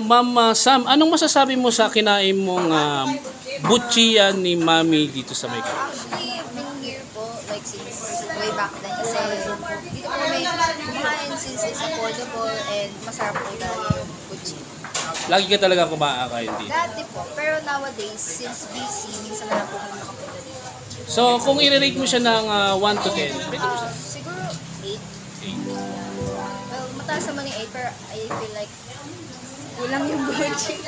Ma'am Sam, anong masasabi mo sa kinain mong butchian ni Mami dito sa Maykaw? Actually, been here po, like since way back then. Kasi dito po kami kumain since it's affordable and masarap po talaga yung butchi. Lagi ka talaga kumakain dito. Dati po, pero nowadays, since busy, minsan na lang po kami nakapunta dito. So, kung i-rate mo siya ng 1 to 10, pwede mo siya? Siguro 8. Well, mataas naman yung 8, pero I feel like kulang yung butchi.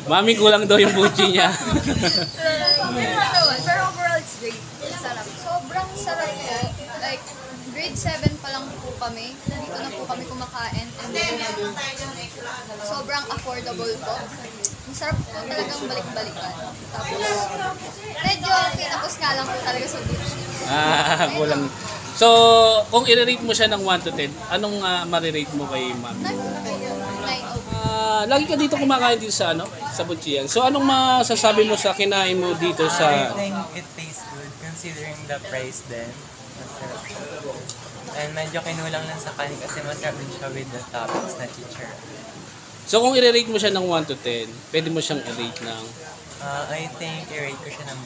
Mami, kulang daw yung butchi niya. Pero overall, it's great. Sarap. Sobrang sarap po. Like, grade 7 pa lang po kami. Dito na po kami kumakain. And then, sobrang affordable po. Ang sarap po talagang balik-balikan. Tapos, medyo pinapos nga lang po talaga sa butchi. Kulang. So, kung i-rate mo siya ng 1 to 10, anong ma-rate mo kay Mami? 9. Lagi ka dito kumakain dito sa sa butchian. So, anong masasabi mo sa kinain mo dito sa... I think it tastes good considering the price din. Masarap siya. And medyo kinulang lang sa kanin kasi masarap din siya with the toppings na teacher. So, kung i-rate mo siya ng 1 to 10, pwede mo siyang i-rate ng... I think i-rate ko siya ng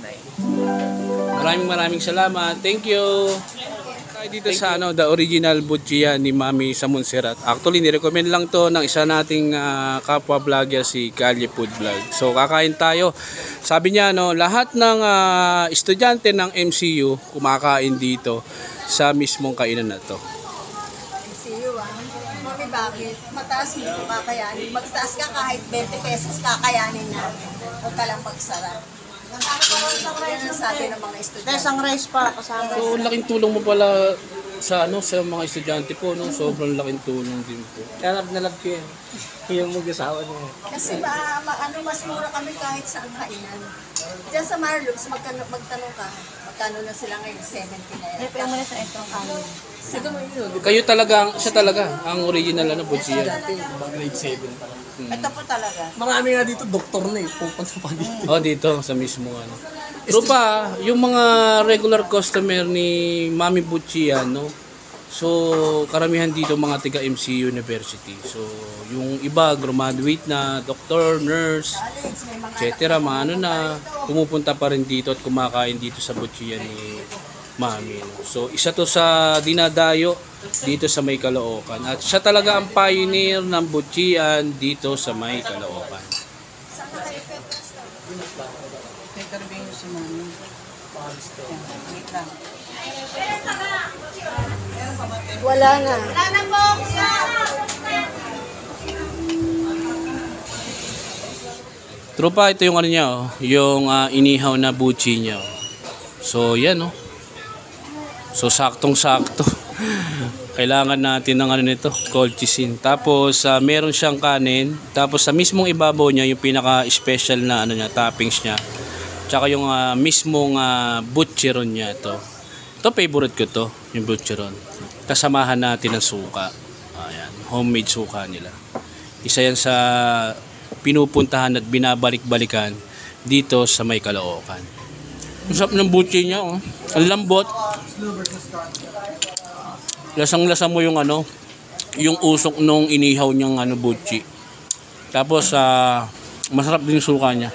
9. Maraming salamat. Thank you. Tayo dito sa the original butchian ni Mami sa Montserrat. Actually, ni-recommend lang to ng isa nating kapwa vlogger si Kalye Food Vlog. So, kakain tayo. Sabi niya, lahat ng estudyante ng MCU kumakain dito sa mismong kainan na to. MCU Mami, bakit? Mataas mo kakayanin. Magtaas ka kahit 20 pesos kakayanin na. Huwag ka lang magsara. Yan ang sabi ng mga estudyante. Isang rice para kasama. So, laking tulong mo pala sa sa mga estudyante po, sobrang laking tulong din po. Love na love ko yan. Yung mag-asawa niya. Kasi mas mura kami kahit saan kainan. Diyan sa Marlux, magtanong ka, magkano na sila ngayon? 70 na yan. Pero muna sa itong kanin. Kayo talaga, siya talaga, ang original butchian. Grade 7 pa lang. Ito po talaga. Marami nga dito, doktor na pupunta pa dito. Dito sa mismo Pero pa, yung mga regular customer ni Mami Butchian, so karamihan dito mga taga MCU University. So yung iba graduate na, doctor, nurse, etc. Mga na, pumupunta pa rin dito at kumakain dito sa Butchian ni Mami. So isa to sa dinadayo dito sa May Caloocan. At siya talaga ang pioneer ng butchian dito sa May Caloocan. Wala na. Tropa, ito yung niya, yung inihaw na butchi niya. So yan So saktong-sakto. Kailangan natin ng nito, cold chisin. Tapos meron siyang kanin, tapos sa mismong ibabaw niya yung pinaka-special na toppings niya. Tsaka yung mismong butcheron niya ito. Ito favorite ko to, yung butcheron. Kasamahan natin ng suka. Ayan, homemade suka nila. Isa yan sa pinupuntahan at binabalik-balikan dito sa May Caloocan. Ang sarap ng butchi niya, Ang lambot. Lasang-lasa mo yung yung usok nung inihaw niyang butchi. Tapos masarap din yung suka niya.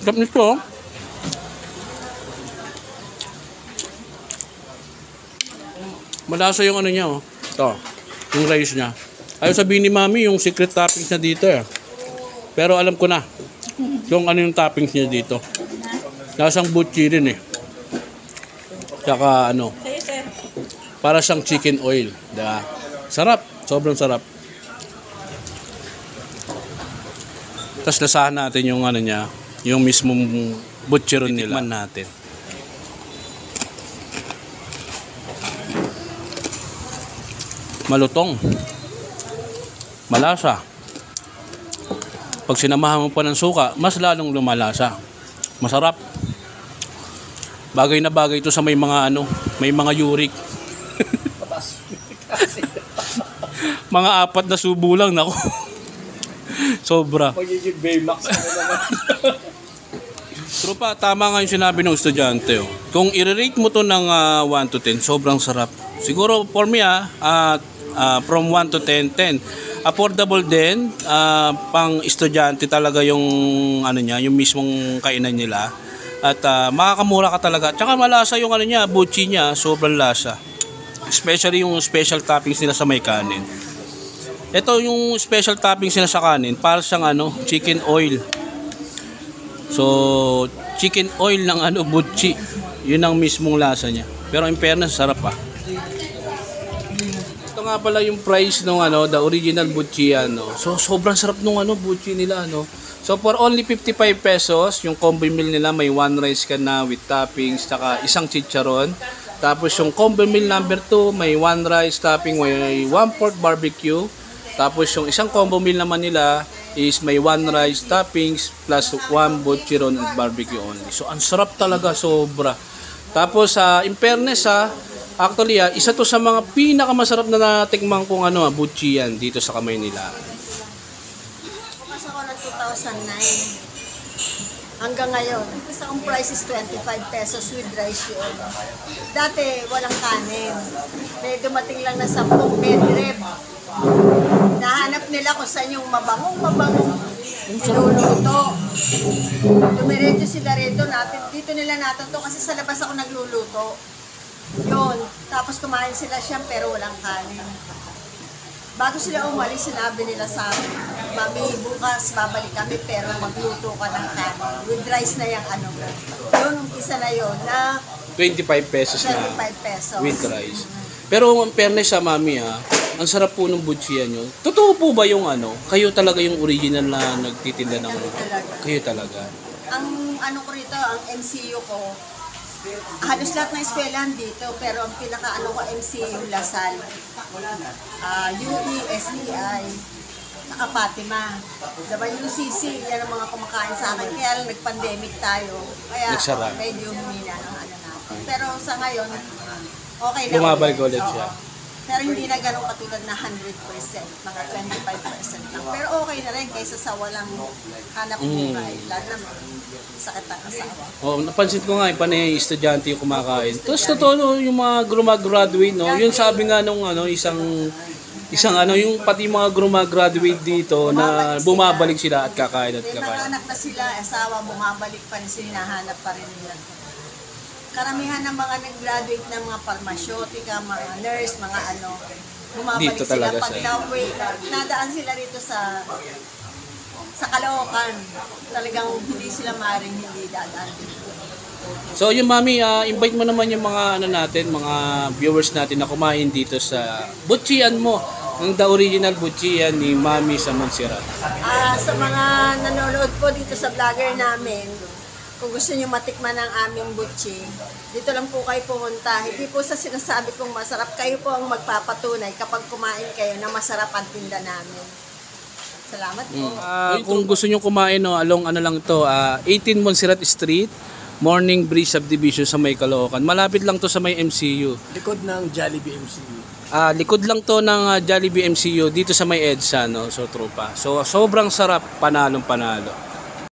Sarap nito, Malasa yung niya, Ito, yung rice niya. Ayaw sabihin ni Mami yung secret toppings na dito, Pero alam ko na yung yung toppings niya dito. Lasang butchi rin, Tsaka para siyang chicken oil, diba? Sarap, sobrang sarap. Tapos lasahan natin yung niya, yung mismong butcheron nila. Tikman natin. Malutong. Malasa. Pag sinamahan mo pa ng suka, mas lalong lumalasa. Masarap. Bagay na bagay ito sa may mga may mga uric. Mga 4 na subo lang, nako. Sobra. Magiging Baymax na naman. Tropa, tama nga yung sinabi ng estudyante. Kung i-rate mo to ng 1 to 10, sobrang sarap. Siguro for me from 1 to 10, 10. Affordable din, pang estudyante talaga yung ano niya, yung mismong kainan nila. At makakamura ka talaga. Tsaka malasa yung ano niya, buchi niya, sobrang lasa. Especially yung special toppings nila sa may kanin. Ito yung special toppings nila sa kanin, para siyang ano, chicken oil. So, chicken oil ng ano, buchi. Yun ang mismong lasa niya. Pero in fairness, sarap ah. Ito nga pala yung price ng ano, the original buchi ano. So, sobrang sarap nung ano, buchi nila ano. So, for only 55 pesos, yung combo meal nila may 1 rice ka na with toppings, saka isang chicharon. Tapos yung combo meal number 2, may 1 rice topping, may 1 pork barbecue. Tapos yung isang combo meal naman nila is may 1 rice toppings plus 1 butcheron and barbecue only. So ang sarap talaga, sobra. Tapos in fairness actually isa to sa mga pinakamasarap na natikman kong ano, butchi yan dito sa kamay nila. Bukas ako ng 2009. Hanggang ngayon, isang price is 25 pesos with rice yun. Dati, walang kanin. May dumating lang na 10 bedrep. Nahanap nila kung saan yung mabangong niluluto. Dumiretso sila rito natin. Dito nila natin to kasi sa labas ako nagluluto. Yun. Tapos kumain sila siya pero walang kanin. Bago sila umalis, sinabi nila sa akin, Mami, bukas babalik kami pero magluto ka ng kanin. With rice na yung ano. Yun, umpisa na yun na 25 pesos na 25 pesos. with rice. Pero ang fairness sa mami ang sarap po ng butchian nyo. Totoo po ba yung ano, kayo talaga yung original na nagtitinda ng ano? Talaga. Kayo talaga. Ang ano ko rito, ang MCU ko, halos lahat ng eskwelahan dito, pero ang pinaka-ano ko MCU, Lasal. UE, SEI, saka Fatima. Diba UCC, yan ang mga kumakain sa akin. Kaya lang nag-pandemic tayo. Kaya Nagsara. medyo humina ng ano natin. Pero sa ngayon, okay na. Bumabalik ulit siya. Oo. Pero hindi na ganun katulad na 100%, mga 25% lang. Pero okay na rin kaysa sa walang hanap buhay. Lalo na sakit ang asawa. Oh, napansin ko nga panay estudyante yung kumakain. Tapos totoo no, yung mga graduate no, yun sabi nga nung ano isang ano yung pati mga graduate dito na bumabalik sila at kakain at May mga kakain. anak na sila, asawa, bumabalik pa rin sila, hinahanap pa rin nila. Karamihan ng mga nag-graduate ng mga parmasyotika, mga nurse, mga ano, bumabalik Dito sila talaga pag sa- na-uwi. Nadaan sila rito sa Caloocan. Talagang hindi sila maaaring hindi dadaan dito. So yung mami, invite mo naman yung mga ano natin, mga viewers natin na kumain dito sa butchian mo. Ang the original butchian ni Mami sa Montserrat. Sa mga nanonood po dito sa vlogger namin, kung gusto nyo matikman ang aming butchi, dito lang po kayo pumunta. Hindi po sa sinasabi kong masarap, kayo po ang magpapatunay kapag kumain kayo na masarap ang tinda namin. Salamat po. Kung gusto nyo kumain, no, along ano lang to, 18 Montserrat Street, Morning Breeze Subdivision sa may Caloocan. Malapit lang to sa may MCU. Likod ng Jollibee MCU. Likod lang to ng Jollibee MCU dito sa may EDSA, no, so tropa. So sobrang sarap, panalong panalo.